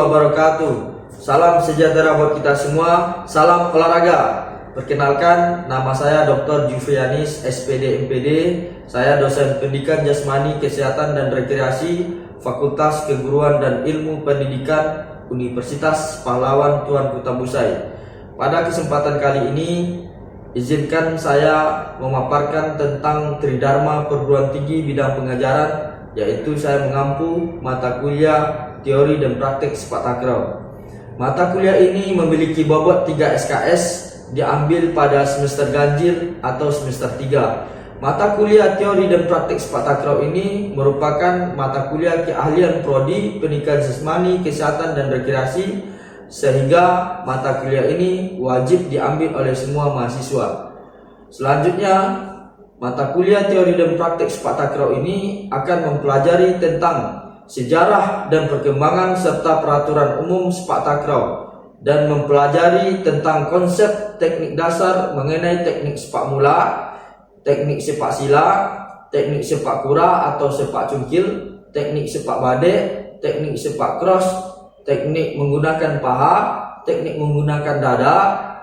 wabarakatuh. Salam sejahtera buat kita semua. Salam olahraga. Perkenalkan, nama saya Dr. Jufrianis, SPD MPD. Saya dosen pendidikan jasmani, kesehatan dan rekreasi, Fakultas Keguruan dan Ilmu Pendidikan, Universitas Pahlawan Tuan Kota Busai. Pada kesempatan kali ini, izinkan saya memaparkan tentang Tridharma Perguruan Tinggi bidang pengajaran, yaitu saya mengampu mata kuliah teori dan praktik sepak takraw. Mata kuliah ini memiliki bobot 3 SKS, diambil pada semester ganjil atau semester 3. Mata kuliah teori dan praktik sepak takraw ini merupakan mata kuliah keahlian prodi pendidikan jasmani, kesehatan dan rekreasi, sehingga mata kuliah ini wajib diambil oleh semua mahasiswa. Selanjutnya, mata kuliah teori dan praktik sepak takraw ini akan mempelajari tentang sejarah dan perkembangan serta peraturan umum sepak takraw, dan mempelajari tentang konsep teknik dasar mengenai teknik sepak mula, teknik sepak sila, teknik sepak kura atau sepak cungkil, teknik sepak badek, teknik sepak cross, teknik menggunakan paha, teknik menggunakan dada,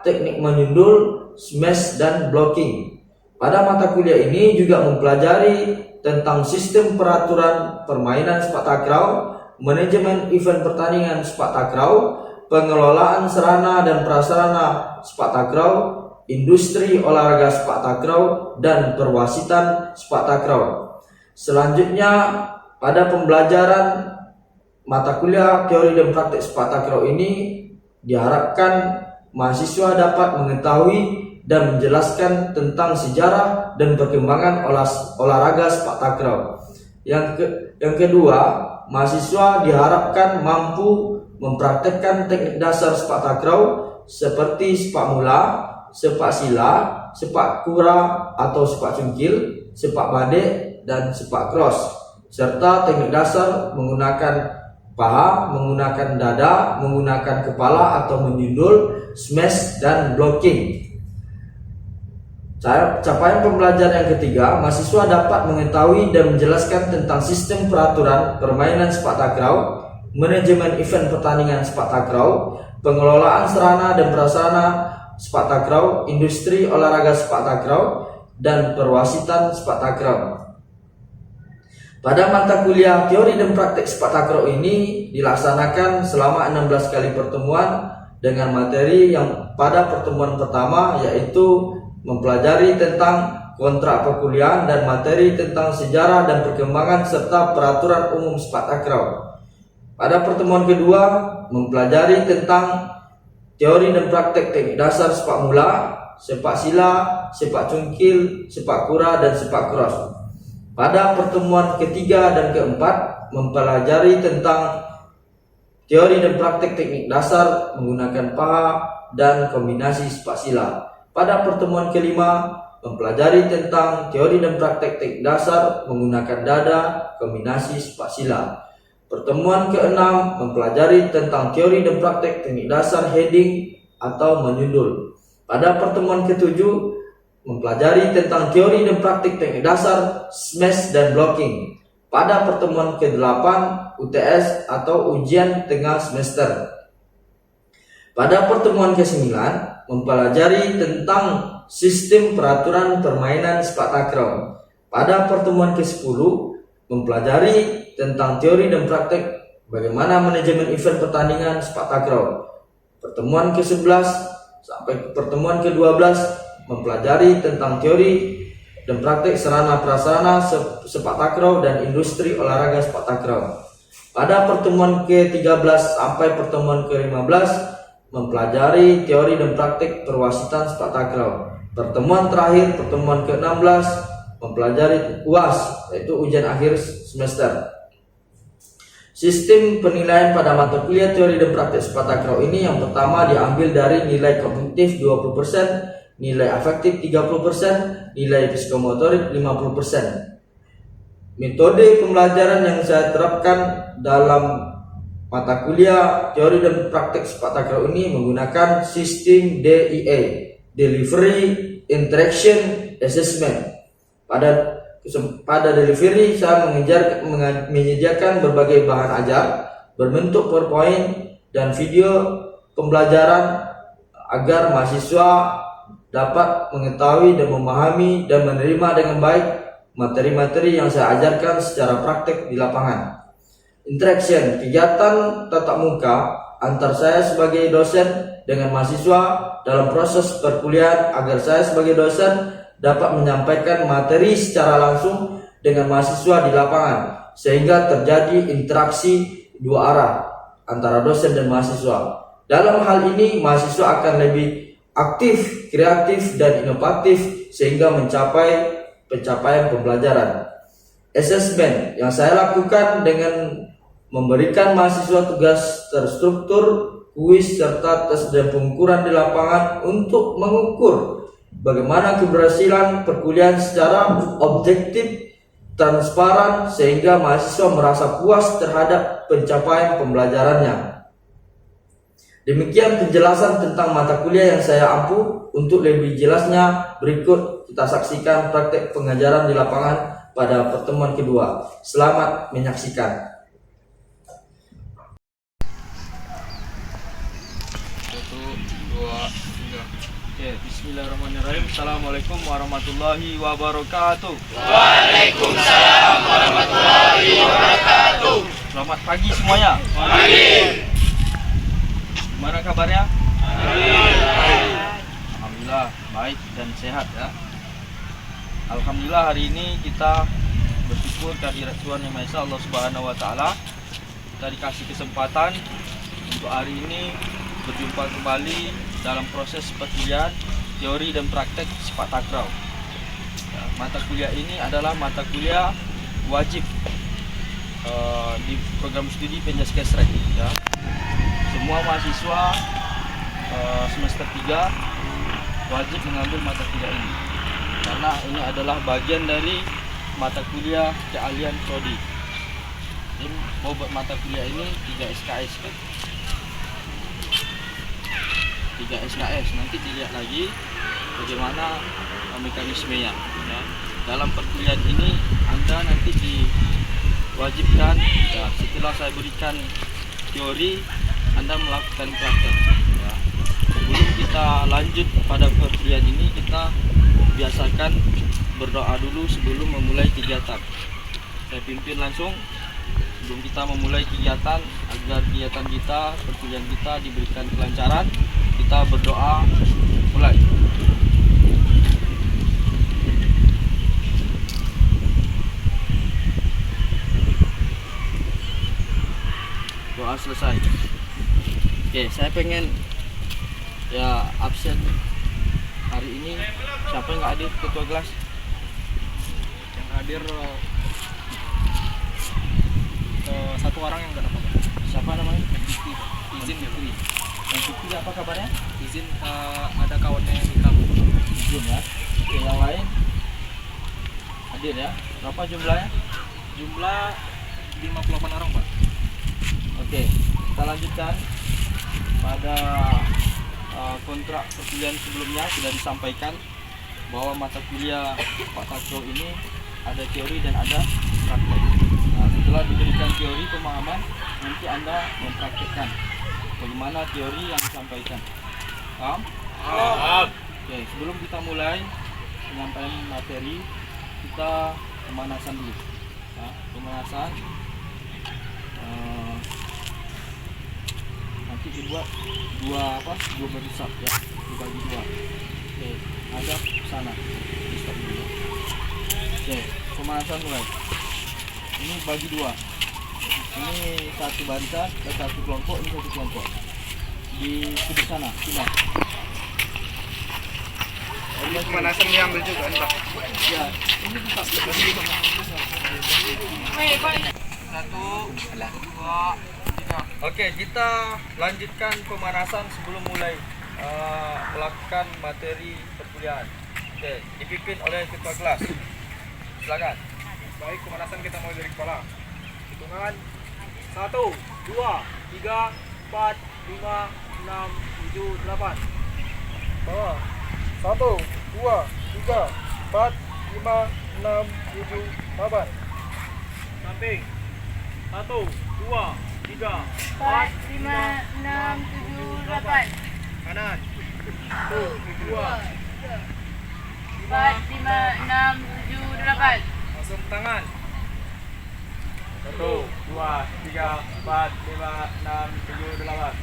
teknik menyundul, smash dan blocking. Pada mata kuliah ini juga mempelajari tentang sistem peraturan permainan sepak takraw, manajemen event pertandingan sepak takraw, pengelolaan sarana dan prasarana sepak takraw, industri olahraga sepak takraw, dan perwasitan sepak takraw. Selanjutnya, pada pembelajaran mata kuliah teori dan praktik sepak takraw ini diharapkan mahasiswa dapat mengetahui dan menjelaskan tentang sejarah dan perkembangan olahraga sepak takraw. Yang kedua, mahasiswa diharapkan mampu mempraktekkan teknik dasar sepak takraw seperti sepak mula, sepak sila, sepak kura atau sepak cungkil, sepak badek dan sepak cross, serta teknik dasar menggunakan paha, menggunakan dada, menggunakan kepala atau menyundul, smash dan blocking. Capaian pembelajaran yang ketiga, mahasiswa dapat mengetahui dan menjelaskan tentang sistem peraturan permainan sepak takraw, manajemen event pertandingan sepak takraw, pengelolaan sarana dan prasarana sepak takraw, industri olahraga sepak takraw, dan perwasitan sepak takraw. Pada mata kuliah teori dan praktik sepak takraw ini dilaksanakan selama 16 kali pertemuan dengan materi yang pada pertemuan pertama yaitu mempelajari tentang kontrak perkuliahan dan materi tentang sejarah dan perkembangan serta peraturan umum sepak takraw. Pada pertemuan kedua mempelajari tentang teori dan praktek teknik dasar sepak mula, sepak sila, sepak cungkil, sepak kura dan sepak cross. Pada pertemuan ketiga dan keempat mempelajari tentang teori dan praktek teknik dasar menggunakan paha dan kombinasi sepak sila. Pada pertemuan kelima mempelajari tentang teori dan praktek teknik dasar menggunakan dada, kombinasi sepak sila. Pertemuan keenam mempelajari tentang teori dan praktek teknik dasar heading atau menyundul. Pada pertemuan ketujuh mempelajari tentang teori dan praktik teknik dasar smash dan blocking. Pada pertemuan ke-8 UTS atau ujian tengah semester. Pada pertemuan ke-9 mempelajari tentang sistem peraturan permainan sepak takraw. Pada pertemuan ke-10 mempelajari tentang teori dan praktek bagaimana manajemen event pertandingan sepak takraw. Pertemuan ke-11 sampai pertemuan ke-12 mempelajari tentang teori dan praktik sarana prasarana sepak takraw dan industri olahraga sepak takraw. Pada pertemuan ke-13 sampai pertemuan ke-15 mempelajari teori dan praktik perwasitan sepak takraw. Pertemuan terakhir, pertemuan ke-16 mempelajari UAS, yaitu ujian akhir semester. Sistem penilaian pada mata kuliah teori dan praktik sepak takraw ini yang pertama diambil dari nilai kognitif 20%, nilai afektif 30%, nilai psikomotorik 50%. Metode pembelajaran yang saya terapkan dalam mata kuliah teori dan praktik sepak takraw ini menggunakan sistem DIA, Delivery Interaction Assessment. Pada delivery saya menyediakan berbagai bahan ajar berbentuk PowerPoint dan video pembelajaran agar mahasiswa dapat mengetahui dan memahami dan menerima dengan baik materi-materi yang saya ajarkan secara praktek di lapangan. Interaction, kegiatan tatap muka antar saya sebagai dosen dengan mahasiswa dalam proses perkuliahan agar saya sebagai dosen dapat menyampaikan materi secara langsung dengan mahasiswa di lapangan sehingga terjadi interaksi dua arah antara dosen dan mahasiswa. Dalam hal ini mahasiswa akan lebih aktif, kreatif, dan inovatif sehingga mencapai pencapaian pembelajaran. Assessment yang saya lakukan dengan memberikan mahasiswa tugas terstruktur, kuis, serta tes dan pengukuran di lapangan untuk mengukur bagaimana keberhasilan perkuliahan secara objektif, transparan, sehingga mahasiswa merasa puas terhadap pencapaian pembelajarannya. Demikian penjelasan tentang mata kuliah yang saya ampu. Untuk lebih jelasnya, berikut kita saksikan praktek pengajaran di lapangan pada pertemuan kedua. Selamat menyaksikan. 1, 2, 3. Oke, bismillahirrahmanirrahim. Assalamualaikum warahmatullahi wabarakatuh. Waalaikumsalam warahmatullahi wabarakatuh. Selamat pagi semuanya. Pagi. Gimana kabarnya? Alhamdulillah baik dan sehat ya. Alhamdulillah hari ini kita bersyukur kehadirat Tuhan Yang Maha Esa Allah Subhanahu wa taala. Kita dikasih kesempatan untuk hari ini berjumpa kembali dalam proses perkuliahan teori dan praktek sifat takraw. Ya, mata kuliah ini adalah mata kuliah wajib di program studi Penjas Kesrek ya. Semua mahasiswa semester 3 wajib mengambil mata kuliah ini karena ini adalah bagian dari mata kuliah keahlian prodi. Jadi bobot mata kuliah ini 3 SKS kan? 3 SKS, nanti dilihat lagi bagaimana mekanismenya ya. Dalam perkuliahan ini Anda nanti diwajibkan ya, setelah saya berikan teori Anda melakukan praktek ya. Sebelum kita lanjut pada perkuliahan ini, kita biasakan berdoa dulu sebelum memulai kegiatan. Saya pimpin langsung sebelum kita memulai kegiatan agar kegiatan kita, perkuliahan kita diberikan kelancaran. Kita berdoa mulai. Doa selesai. Oke, saya pengen ya absen hari ini. Siapa yang nggak hadir? Ketua kelas yang hadir satu orang yang nggak dapat. siapa namanya? Izin ya, Bri. Yang Fikri apa kabarnya? Izin ada kawannya yang di kampung. Izin ya. Oke, yang lain hadir ya. Berapa jumlahnya? Jumlah 58 orang, Pak. Oke, kita lanjutkan pada kontrak perkuliahan sebelumnya sudah disampaikan bahwa mata kuliah Pak Takro ini ada teori dan ada praktek. Nah, setelah diberikan teori pemahaman, nanti Anda mempraktekkan bagaimana teori yang disampaikan. Paham? Paham. Oke, sebelum kita mulai penyampaian materi, kita pemanasan dulu. Nah, pemanasan nanti dibuat dua berisap ya, dibagi dua. Oke, hadap sana. Stop dulu. Oke, pemanasan mulai. Ini bagi dua. Ini satu barisan dan satu kelompok, ini satu kelompok. Di sudut sana, sini. Ini pemanasan diambil juga, Pak. Ya, ini bisa. Satu, dua, tiga. Oke, kita lanjutkan pemanasan sebelum mulai melakukan materi perkuliahan. Oke, dipimpin oleh ketua kelas. Silakan. Baik, pemanasan kita mulai dari kepala. Hitungan 1, 2, 3, 4, 5, 6, 7, 8. Bawah. 1, 2, 3, 4, 5, 6, 7, 8. Samping. 1, 2, 4, 5, 6, 7, 8. Kanan. 1, 2. 4, 5, 6, 7, 8. Langsung tangan. 1, 2, 3, 4, 5, 6, 7, 8.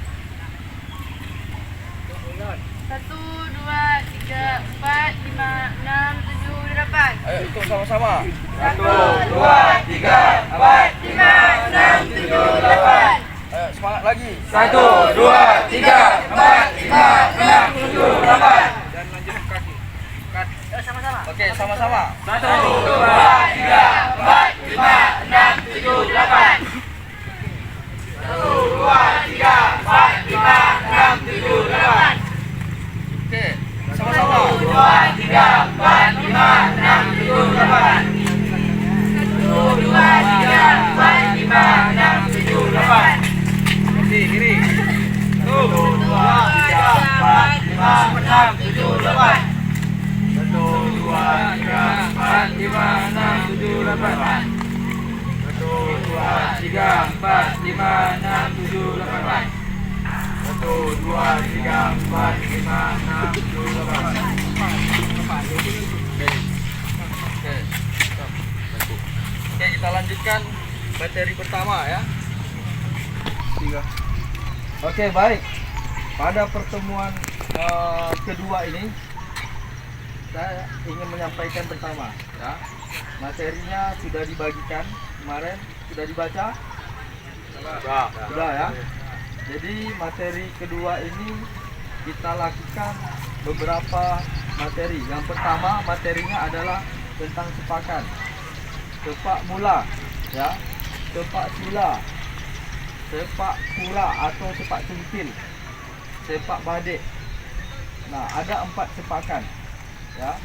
Ulang. 1, 2, 3, 4, 5, 6, 7, 8. Ayo hitung sama-sama. 1, 2, 3, 4, 5, 6, 7, 8. Ayo semangat lagi. 1, 2, 3, 4, 5, 6, 7, 8. Dan lanjut ke kaki. Cut. Oke, sama-sama. 1, 2, 3, 4, 5, 6, 7, 8. 1, 2, 3, 4, 5, 6, 7, 8. Oke, sama-sama. 1, 2, 3, 4, 5, 6, 7, 8. 1, 2, 3, 4, 5, 6, 7, 8. Kiri. 1, 2, 3, 4, 5, 6, 7, 8. 1, 2, 3, 4, 5, 6, 7, 8. 1, 2, 3, 4, 5, 6, 7, 8. 1, 2, 3, 4, 5, 6, 7, 8. Oke, kita lanjutkan materi pertama ya. 3. Oke, baik. Pada pertemuan kedua ini saya ingin menyampaikan pertama ya. Materinya sudah dibagikan kemarin, sudah dibaca? Sudah ya. Jadi materi kedua ini kita lakukan beberapa materi. Yang pertama materinya adalah tentang sepakan, sepak mula, ya, sepak sila, sepak kura atau sepak cungkil, sepak badek. Nah, ada 4 sepakan, ya.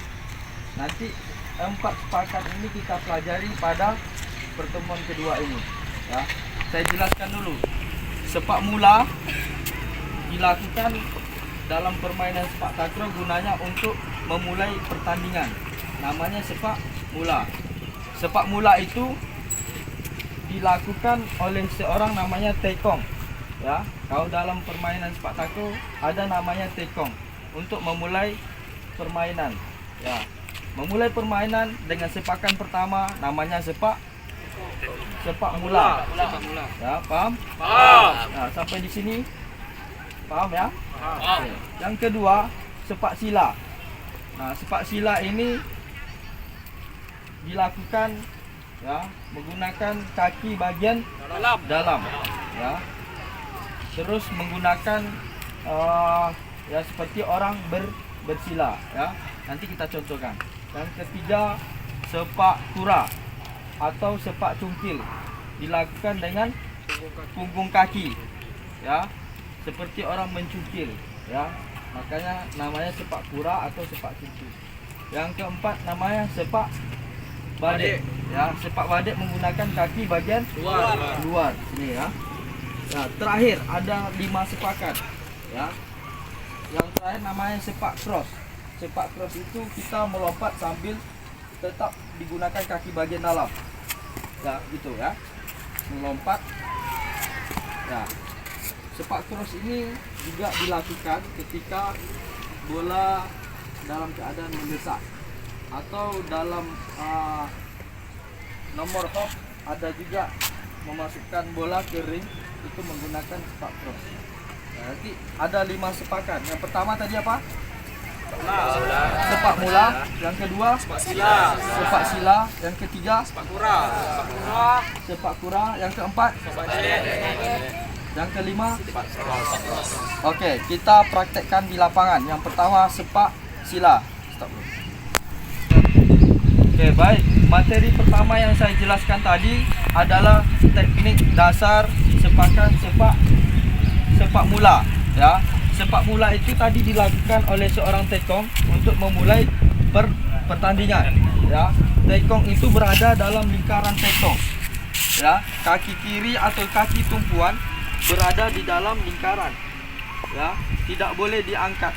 Nanti 4 sepakan ini kita pelajari pada pertemuan kedua ini, ya. Saya jelaskan dulu. Sepak mula dilakukan dalam permainan sepak takraw, gunanya untuk memulai pertandingan. Namanya sepak mula. Sepak mula itu dilakukan oleh seorang namanya tekong. Ya, kalau dalam permainan sepak takraw ada namanya tekong untuk memulai permainan. Ya, memulai permainan dengan sepakan pertama namanya sepak mula. Ya, paham? Paham. Nah, sampai di sini paham ya? Oke. Yang kedua, sepak sila. Nah, sepak sila ini dilakukan ya menggunakan kaki bagian dalam ya. Terus menggunakan ya seperti orang bersila ya. Nanti kita contohkan. Yang ketiga, sepak kura atau sepak cungkil, dilakukan dengan punggung kaki ya, seperti orang mencungkil ya, makanya namanya sepak kura atau sepak cungkil. Yang keempat namanya sepak badek ya, sepak badek menggunakan kaki bagian luar ini ya. Nah, terakhir ada 5 sepakan ya. Yang terakhir namanya sepak cross. Sepak cross itu kita melompat sambil tetap digunakan kaki bagian dalam ya, gitu ya, melompat ya. Sepak cross ini juga dilakukan ketika bola dalam keadaan mendesak atau dalam nomor top, ada juga memasukkan bola ke ring, itu menggunakan sepak cross. Nah, nanti ada 5 sepakan. Yang pertama tadi apa? Sepak mula. Yang kedua sepak sila. Yang ketiga sepak kura. Yang keempat yang kelima Oke, kita praktekkan di lapangan. Yang pertama sepak sila. Stop. Oke, baik. Materi pertama yang saya jelaskan tadi adalah teknik dasar sepakan sepak mula ya. Sepak mula itu tadi dilakukan oleh seorang tekong untuk memulai pertandingan ya. Tekong itu berada dalam lingkaran tekong ya. Kaki kiri atau kaki tumpuan berada di dalam lingkaran ya, tidak boleh diangkat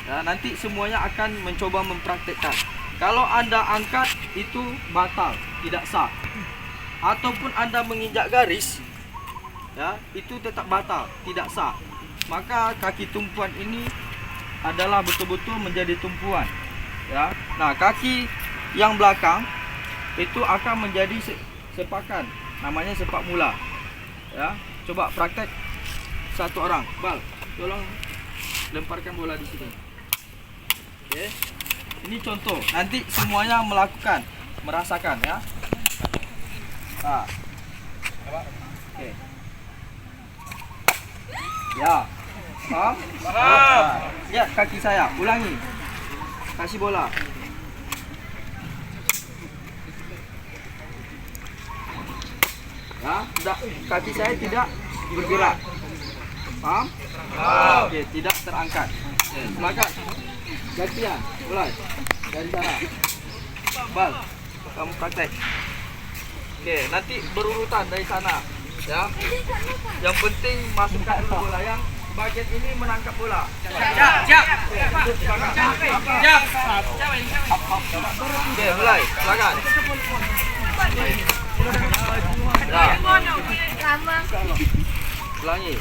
ya. Nanti semuanya akan mencoba mempraktekkan. Kalau Anda angkat itu batal, tidak sah. Ataupun Anda menginjak garis ya, itu tetap batal, tidak sah. Maka kaki tumpuan ini adalah betul-betul menjadi tumpuan, ya. Nah, kaki yang belakang itu akan menjadi sepakan, namanya sepak mula, ya. Coba praktek satu orang. Bal, tolong lemparkan bola di sini. Oke. Ini contoh. Nanti semuanya melakukan, merasakan, ya. Nah. Oke. Ya. Paham? Paham. Lihat kaki saya, ulangi. Kasih bola. Ya, tidak, kaki saya tidak bergerak. Paham? Paham. Oke, tidak terangkat. Oke, silakan. Gantian, mulai dari sana. Bal, kamu praktek. Oke, nanti berurutan dari sana. Ya. Yang penting masukkan dulu bola, yang bagian ini menangkap bola. Siap. Oke, mulai. Silakan. Ya, ulangi.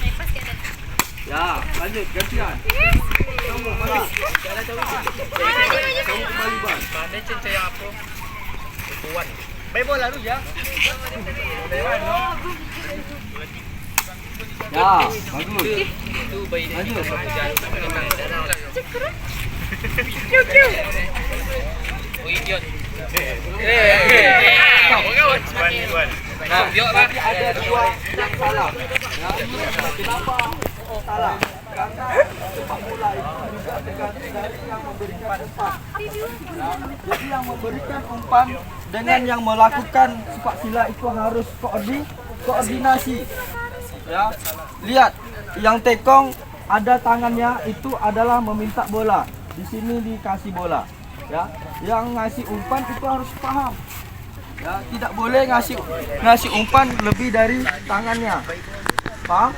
Ya, lanjut gantian. Kamu mana? Kamu kembali, Bang. Mana cinta yang apa? Tuan. Main bola dulu ya. Ya, bagus. Itu bayi dia. Lanjut. Oh idiot. Nah, tapi ada dua yang salah. Ya, kenapa salah? Karena sepak bola itu juga tergantung dari yang memberikan umpan. Ya, jadi yang memberikan umpan dengan yang melakukan sepak sila itu harus koordinasi. Ya, lihat yang tekong ada tangannya itu adalah meminta bola. Di sini dikasih bola. Ya, yang ngasih umpan itu harus paham. Ya, tidak boleh ngasih umpan lebih dari tangannya. Paham?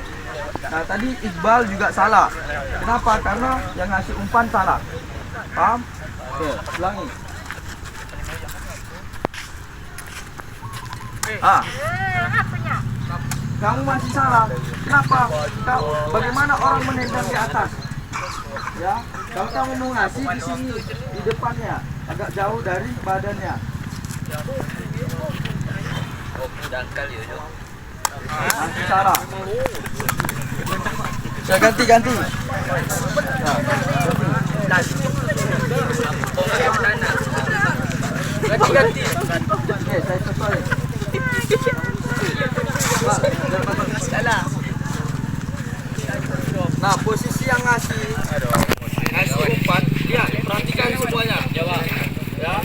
Nah, tadi Iqbal juga salah. Kenapa? Karena yang ngasih umpan salah. Paham? Oke, ulangi. Kamu masih salah. Kenapa? Bagaimana orang menendang di atas? Ya, kalau kamu mau ngasih di sini, di depannya, agak jauh dari badannya. Masih salah. Ya, ganti. Nah, ganti. Oke, saya sesuai. Nah, posisi yang ngasih umpan, lihat, perhatikan semuanya. Jawab. Ya,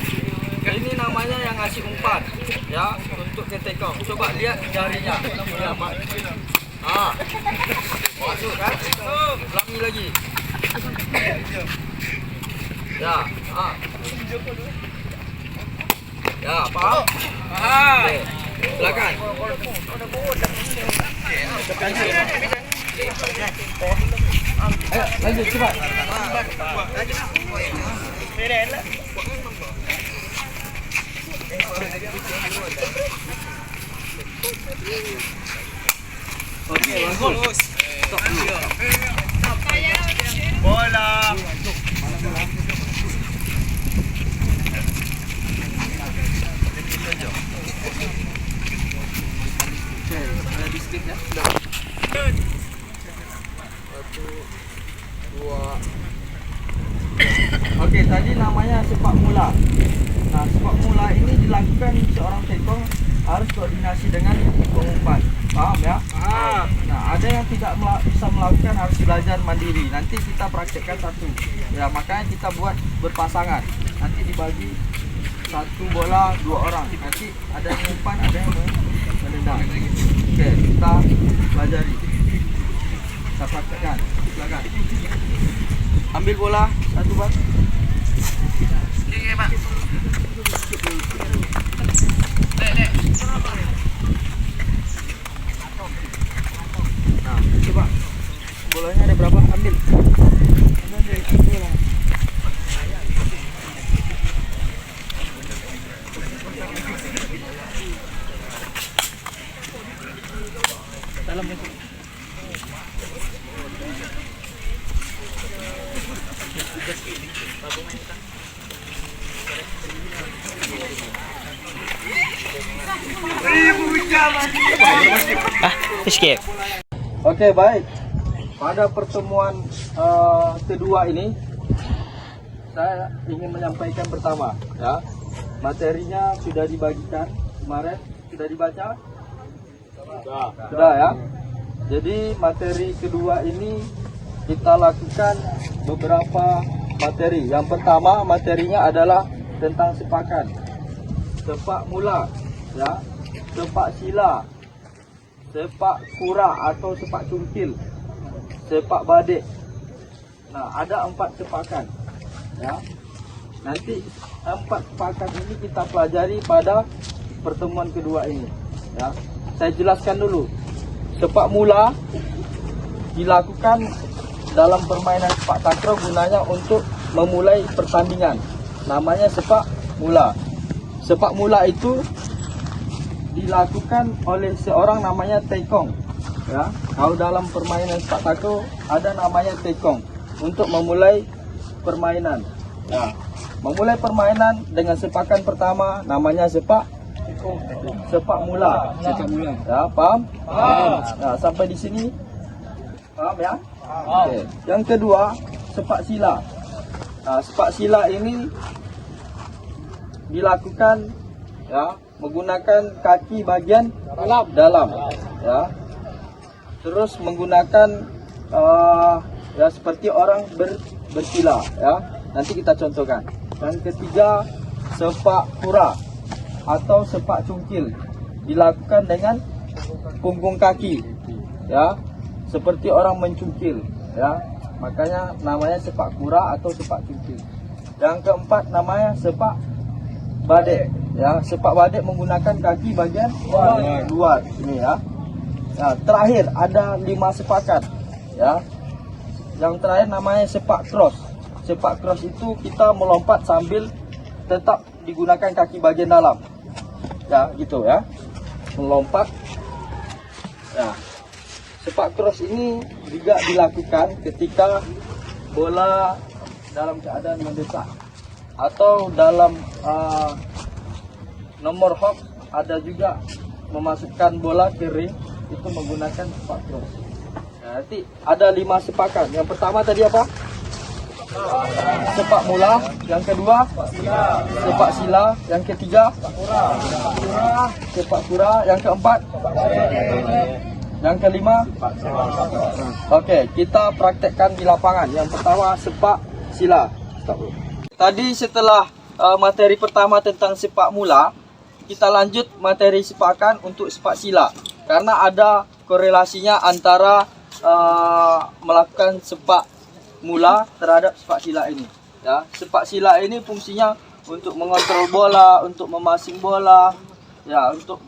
ini namanya yang ngasih umpan. Ya, untuk ke tekong. Coba lihat jarinya. Ya, Pak. Masuk kan? Ulangi lagi. Ya, Ya, paham? Oke, silakan. Ayo, lanjut cepat. Oke, bagus. Stop dulu. Bola. Oke, ada dikit ya. Sudah. 1, 2. Oke, tadi namanya sepak mula. Nah, sepak mula ini dilakukan seorang tekong harus koordinasi dengan pengumpan. Paham ya? Paham. Nah, ada yang tidak bisa melakukan, harus belajar mandiri. Nanti kita praktekkan satu. Ya, makanya kita buat berpasangan. Nanti dibagi satu bola 2 orang. Nanti ada yang umpan, ada yang menendang. Oke, kita pelajari. Kita praktekkan. Silakan. Ambil bola satu, Bang. Oke, Pak. Nah, coba bolanya ada berapa? Ambil. Dalam itu. Skip. Oke, baik. Pada pertemuan kedua ini saya ingin menyampaikan pertama, ya. Materinya sudah dibagikan kemarin, sudah dibaca? Sudah ya. Jadi materi kedua ini kita lakukan beberapa materi. Yang pertama materinya adalah tentang sepakan, sepak mula, ya, sepak sila, sepak kura atau sepak cungkil, sepak badik. Nah, ada 4 sepakan, ya. Nanti 4 sepakan ini kita pelajari pada pertemuan kedua ini, ya. Saya jelaskan dulu. Sepak mula dilakukan dalam permainan sepak takraw, gunanya untuk memulai pertandingan. Namanya sepak mula. Sepak mula itu dilakukan oleh seorang namanya tekong, ya. Kalau dalam permainan sepak takraw ada namanya tekong untuk memulai permainan, ya. Memulai permainan dengan sepakan pertama namanya sepak mula. Ya, paham? Nah, sampai di sini paham ya? Oke. Yang kedua, sepak sila. Nah, sepak sila ini dilakukan, ya, menggunakan kaki bagian dalam, ya. Terus menggunakan ya seperti orang bersila, ya. Nanti kita contohkan. Yang ketiga, sepak kura atau sepak cungkil, dilakukan dengan punggung kaki, ya, seperti orang mencungkil, ya. Makanya namanya sepak kura atau sepak cungkil. Yang keempat namanya sepak badik, ya. Sepak badik menggunakan kaki bagian luar ini, ya. Nah, terakhir ada 5 sepakan, ya. Yang terakhir namanya sepak cross. Sepak cross itu kita melompat sambil tetap digunakan kaki bagian dalam, ya, gitu ya, melompat. Ya, sepak cross ini juga dilakukan ketika bola dalam keadaan mendesak atau dalam nomor hop, ada juga memasukkan bola ke ring, itu menggunakan sepak cross. Nah, nanti ada 5 sepakan. Yang pertama tadi apa? Sepak mula. Yang kedua sepak sila. Yang ketiga sepak kura. Yang keempat, yang kelima. Oke, kita praktekkan di lapangan. Yang pertama sepak sila. Tadi setelah materi pertama tentang sepak mula, kita lanjut materi sepakan untuk sepak sila, karena ada korelasinya antara melakukan sepak mula terhadap sepak sila ini, ya. Sepak sila ini fungsinya untuk mengontrol bola, untuk memasing bola, ya, untuk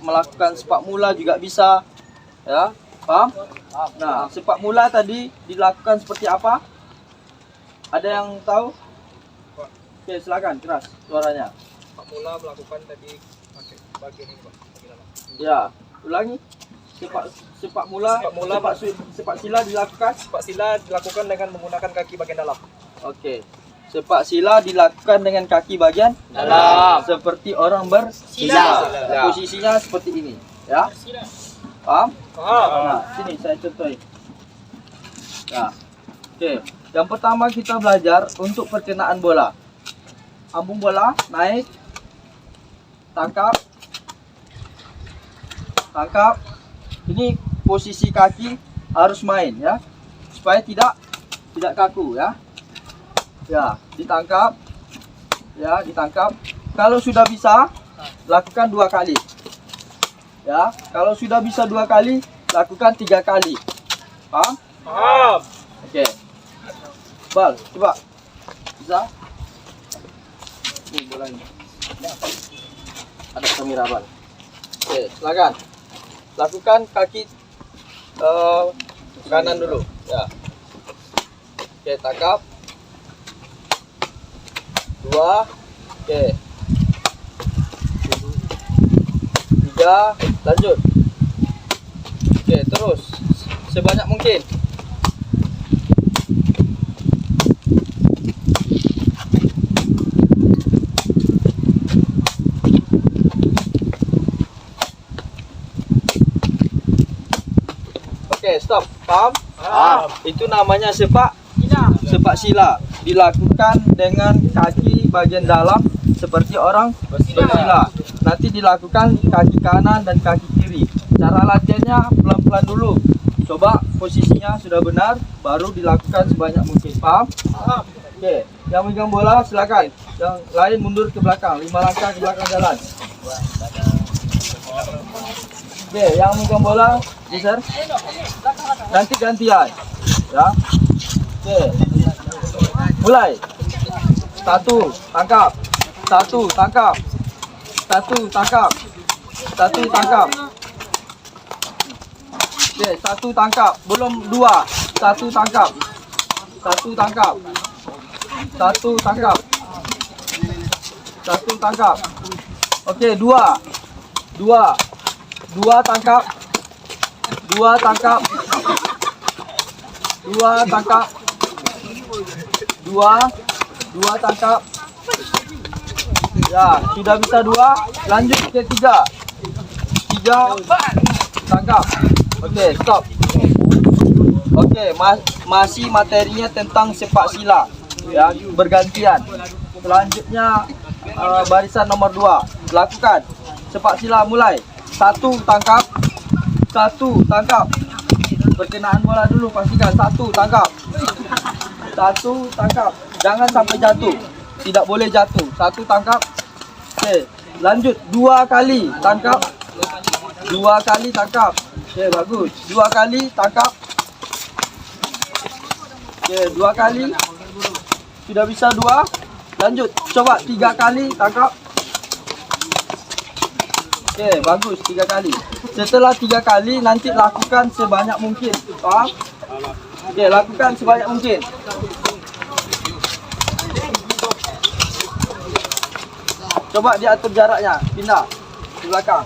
melakukan sepak mula juga bisa, ya. Paham? Nah, sepak mula tadi dilakukan seperti apa? Ada yang tahu? Oke, silakan keras suaranya. Sepak mula melakukan tadi pakai bagian ini, Pak. Bagian dalam. Ya, ulangi. Sepak mula, sepak sila dilakukan. Sepak sila dilakukan dengan menggunakan kaki bagian dalam. Oke. Sepak sila dilakukan dengan kaki bagian dalam, seperti orang bersila. Ya. Posisinya seperti ini, ya. Paham? Paham. Nah, sini saya contohin. Ya. Oke. Yang pertama kita belajar untuk perkenaan bola. Ambung bola, naik, tangkap. Ini posisi kaki harus main, ya, supaya tidak kaku, ya. Ya, ditangkap. Ya, ditangkap. Kalau sudah bisa, lakukan 2 kali. Ya, kalau sudah bisa 2 kali, lakukan 3 kali. Paham? Paham. Oke. Bal, coba. Bisa? Ini bolanya. Ada kamera, Bal. Oke, silakan. Lakukan kaki kanan dulu, ya. Oke, tangkap. 2. Oke. 3, lanjut. Oke, terus sebanyak mungkin. Paham? Itu namanya sepak sila. Dilakukan dengan kaki bagian dalam seperti orang bersila. Nanti dilakukan kaki kanan dan kaki kiri. Cara latihannya pelan-pelan dulu. Coba posisinya sudah benar, baru dilakukan sebanyak mungkin. Paham? Oke, yang megang bola silakan. Yang lain mundur ke belakang, 5 langkah ke belakang jalan. Oke, yang megang bola geser. Nanti gantian. Ya. Oke. Mulai. 1, tangkap. 1, tangkap. 1, tangkap. 1, tangkap. Oke, 1 tangkap. Belum 2. 1 tangkap. 1 tangkap. 1 tangkap. 1 tangkap. Oke, 2. 2 tangkap. 2 tangkap. 2 tangkap. 2 tangkap. Ya, sudah bisa 2, lanjut ke 3. 3 tangkap. Oke, stop. Oke, masih materinya tentang sepak sila. Ya, bergantian. Selanjutnya barisan nomor 2. Lakukan. Sepak sila mulai. 1 tangkap. 1 tangkap. Perkenaan bola dulu pastikan. 1 tangkap. 1 tangkap. Jangan sampai jatuh. Tidak boleh jatuh. 1 tangkap. Oke, lanjut 2 kali tangkap. 2 kali tangkap. Oke, bagus. 2 kali tangkap. Oke, 2 kali. Sudah bisa 2. Lanjut. Coba 3 kali tangkap. Oke, bagus. 3 kali. Setelah 3 kali nanti lakukan sebanyak mungkin. Paham? Oke, lakukan sebanyak mungkin. Coba diatur jaraknya. Pindah di belakang.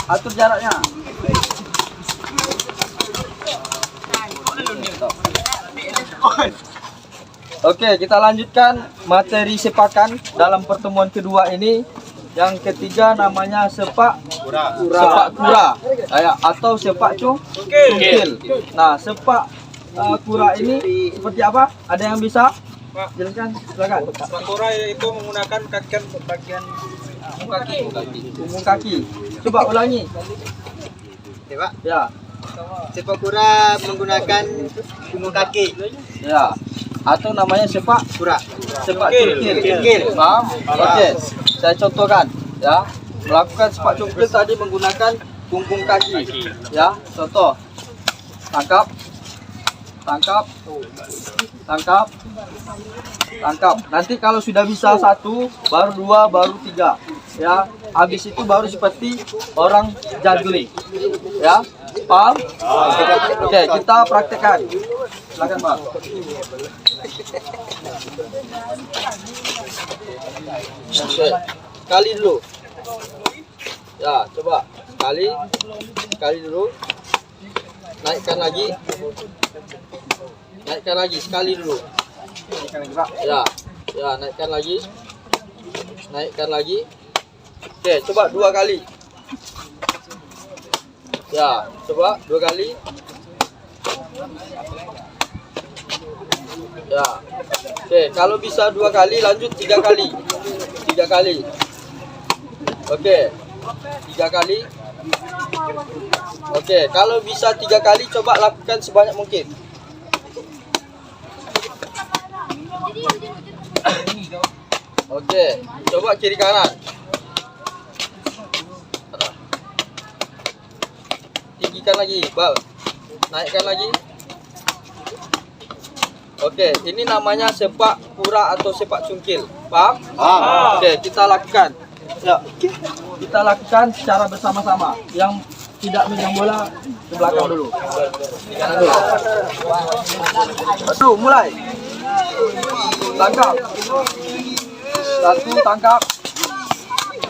Atur jaraknya. Oke, kita lanjutkan materi sepakan dalam pertemuan kedua ini. Yang ketiga namanya sepak kura, atau sepak cungkil. Nah, sepak kura ini seperti apa? Ada yang bisa jelaskan? Silakan. Sepak kura itu menggunakan kakian bagian Punggung kaki. Coba ulangi. Ya, Pak. Ya. Sepak kura menggunakan punggung kaki. Ya. Atau namanya sepak Kura. sepak cungkil. Paham? Oke. Saya contohkan, ya. Melakukan sepak cungkil tadi menggunakan punggung kaki. Ya, contoh. Tangkap. Tangkap. Tangkap. Tangkap. Nanti kalau sudah bisa 1, baru 2, baru 3. Ya, habis itu baru seperti orang juggling. Ya, paham? Oke, kita praktekkan. Silakan, Pak. Oke, sekali dulu. Ya, coba sekali dulu. Naikkan lagi. Naikkan lagi sekali dulu. Ya, naikkan lagi. Naikkan lagi. Oke, coba 2 kali. Ya, coba 2 kali. Ya. Oke, kalau bisa 2 kali, lanjut 3 kali. 3 kali. Oke. 3 kali. Oke, kalau bisa 3 kali, coba lakukan sebanyak mungkin. Oke, coba kiri kanan. Tinggikan lagi, bal. Naikkan lagi. Oke, ini namanya sepak kura atau sepak cungkil. Paham? Oke, kita lakukan. Ya, kita lakukan secara bersama-sama. Yang tidak megang bola ke belakang dulu. Aduh, mulai. Tangkap. 1 tangkap.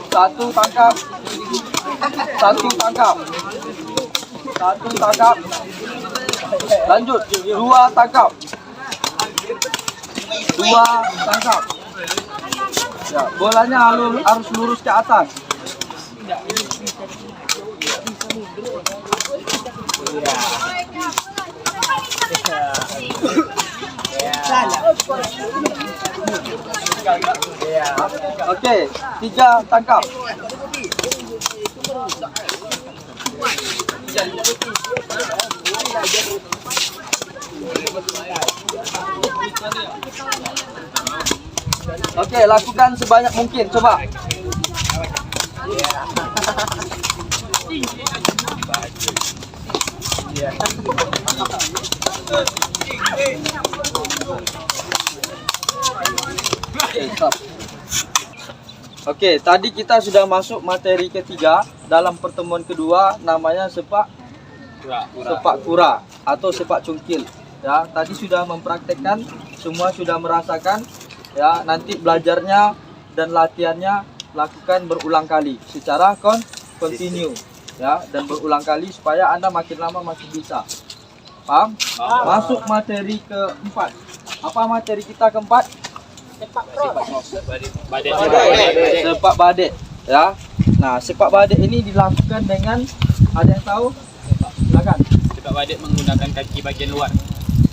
1 tangkap. 1 tangkap. 1 tangkap. Lanjut. 2 tangkap. 2 tangkap. Ya, bolanya harus lurus ke atas. Oke, 3 tangkap. Oke, lakukan sebanyak mungkin. Coba. Oke, tadi kita sudah masuk materi ketiga dalam pertemuan kedua, namanya sepak kura atau sepak cungkil. Ya, tadi sudah mempraktekkan, semua sudah merasakan. Ya, nanti belajarnya dan latihannya lakukan berulang kali secara kontinu. Ya, dan berulang kali supaya Anda makin lama makin bisa. Paham? Masuk materi keempat. Apa materi kita keempat? Sepak badek. Ya. Nah, sepak badek ini dilakukan dengan, ada yang tahu? Silakan. Sepak badek menggunakan kaki bagian luar.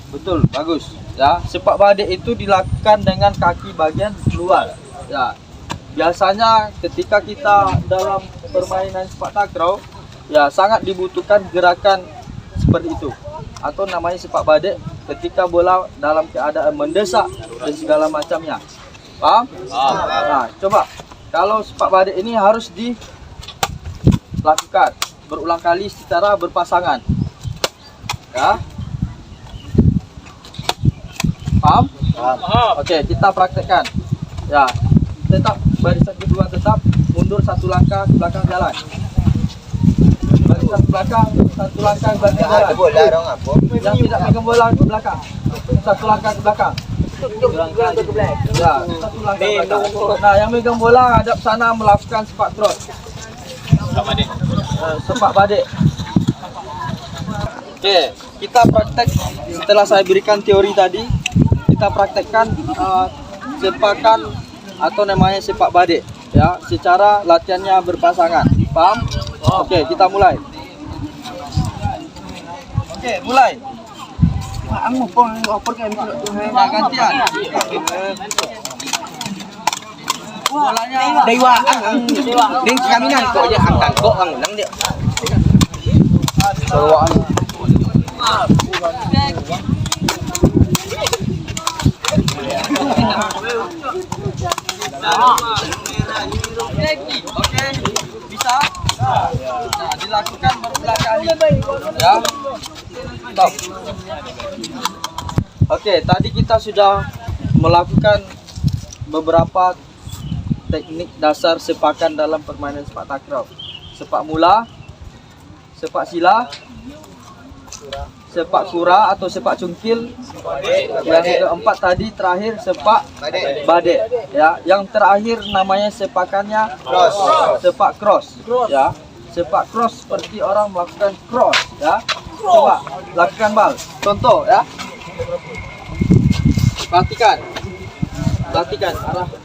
Betul, bagus. Ya, sepak badek itu dilakukan dengan kaki bagian luar. Ya. Biasanya ketika kita dalam permainan sepak takraw, ya sangat dibutuhkan gerakan seperti itu. Atau namanya sepak badek ketika bola dalam keadaan mendesak dan segala macamnya. Paham? Nah, coba kalau sepak badek ini harus dilakukan berulang kali secara berpasangan. Ya. Paham? Oke, kita praktekkan. Ya, tetap barisan kedua tetap mundur 1 langkah ke belakang jalan. Barisan belakang 1 langkah ke belakang jalan. Yang tidak megang bola ke belakang. 1 langkah ke belakang. Ya, 1 langkah ke belakang. Nah, yang megang bola hadap sana melakukan sepak cross. Sepak badek. Oke, kita praktek setelah saya berikan teori tadi, kita praktekkan sepakan atau namanya sepak badek ya, secara latihannya berpasangan. Paham? Oke, kita mulai. Oke, mulai. Nah, gantian. Bolanya Dewa Din kami nang kok aja angkat kok ang nang dia. Seruan. Oke, bisa. Nah, dilakukan berulang kali. Ya. Stop. Oke, tadi kita sudah melakukan beberapa teknik dasar sepakan dalam permainan sepak takraw. Sepak mula, sepak sila, sepak kura atau sepak cungkil. Yang keempat tadi terakhir sepak badek. Ya, yang terakhir namanya sepakannya sepak cross. Ya, sepak cross seperti orang melakukan cross. Ya, coba lakukan bal. Contoh ya. Perhatikan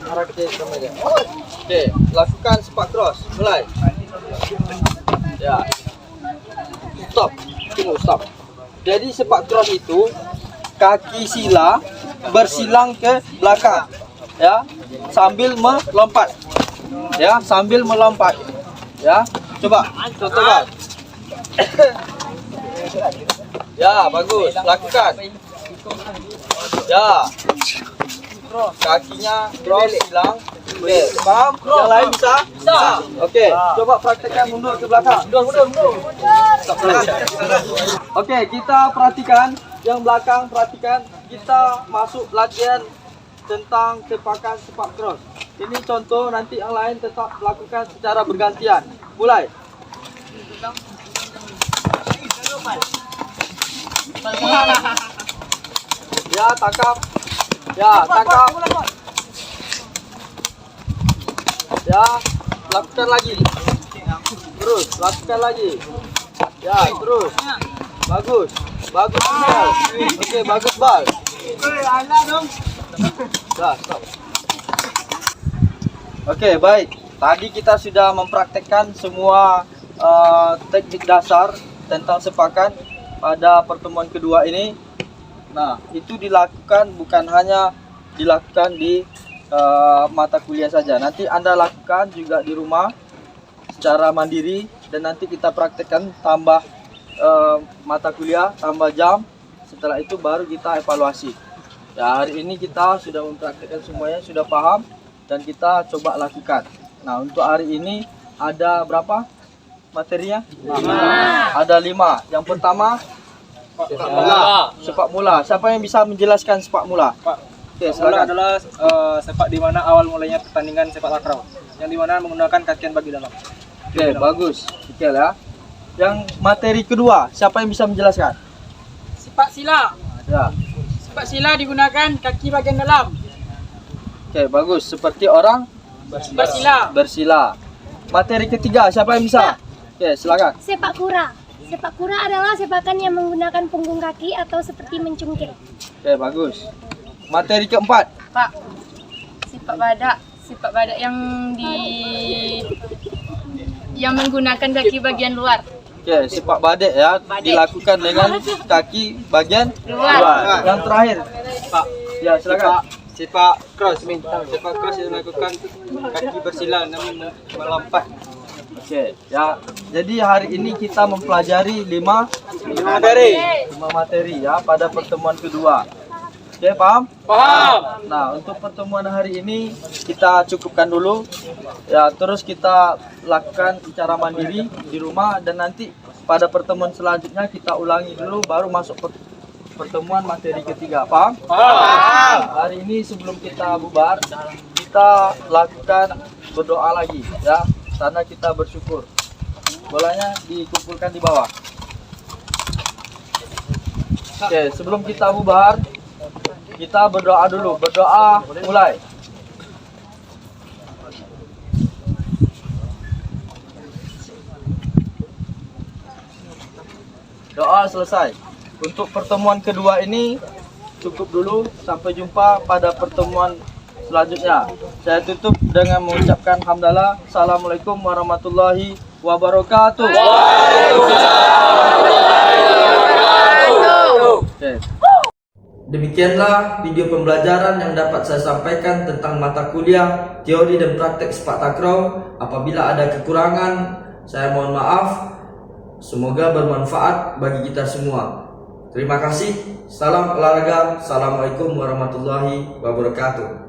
arah ke meja. Oke, lakukan sepak cross. Mulai. Ya. Stop. Jadi sepak cross itu kaki sila bersilang ke belakang. Ya, sambil melompat. Ya, sambil melompat. Ya, coba. Contoh. Ya, bagus. Lakukan. Ya. Kakinya cross silang. Oke, paham? Yang lain bisa? Oke, coba praktekkan mundur ke belakang. Mundur. Oke, kita perhatikan yang belakang, perhatikan. Kita masuk latihan tentang sepakan sepak cross. Ini contoh, nanti yang lain tetap lakukan secara bergantian. Mulai. Ya, tangkap. Ya, lakukan lagi. Terus, lakukan lagi. Ya, terus. Bagus bal. Oke, bagus bal. Dah, stop. Oke, baik. Tadi kita sudah mempraktekkan semua teknik dasar, tentang sepakan pada pertemuan kedua ini. Nah, itu dilakukan bukan hanya dilakukan di mata kuliah saja. Nanti Anda lakukan juga di rumah secara mandiri dan nanti kita praktekkan tambah mata kuliah, tambah jam. Setelah itu baru kita evaluasi. Ya, hari ini kita sudah mempraktekkan semuanya, sudah paham dan kita coba lakukan. Nah, untuk hari ini ada berapa materinya? 5. Ada 5. Yang pertama sepak bola. Siapa yang bisa menjelaskan sepak bola? Oke, Sepak bola silakan. adalah sepak di mana awal mulanya pertandingan sepak takraw, yang di mana menggunakan kakian bagi dalam. Oke, bagus. Oke ya. Yang materi kedua, siapa yang bisa menjelaskan? Sepak sila. Ya. Sepak sila digunakan kaki bagian dalam. Oke, bagus. Seperti orang Bersila. bersila. Materi ketiga, siapa yang bisa? Oke, silakan. Sepak kura. Sepak kura adalah sepakan yang menggunakan punggung kaki atau seperti mencungkil. Oke, bagus. Materi keempat. Pak, sepak badak yang menggunakan kaki bagian luar. Oke, sepak badek ya, dilakukan dengan kaki bagian luar. Yang terakhir, Pak. Ya, silakan. Sepak cross, sepak cross yang dilakukan kaki bersila namun melompat. Oke, ya. Jadi hari ini kita mempelajari 5 materi ya pada pertemuan kedua. Oke, paham? Paham. Nah, untuk pertemuan hari ini kita cukupkan dulu. Ya, terus kita lakukan secara mandiri di rumah dan nanti pada pertemuan selanjutnya kita ulangi dulu baru masuk pertemuan materi ketiga. Paham? Paham. Hari ini sebelum kita bubar, kita lakukan berdoa lagi ya. Karena kita bersyukur. Bolanya dikumpulkan di bawah. Oke, sebelum kita bubar, kita berdoa dulu. Berdoa mulai. Doa selesai. Untuk pertemuan kedua ini cukup dulu. Sampai jumpa pada pertemuan selanjutnya. Saya tutup dengan mengucapkan hamdalah. Assalamualaikum warahmatullahi wabarakatuh. Oke. Demikianlah video pembelajaran yang dapat saya sampaikan tentang mata kuliah teori dan praktek sepak takraw. Apabila ada kekurangan, saya mohon maaf. Semoga bermanfaat bagi kita semua. Terima kasih. Salam olahraga. Assalamualaikum warahmatullahi wabarakatuh.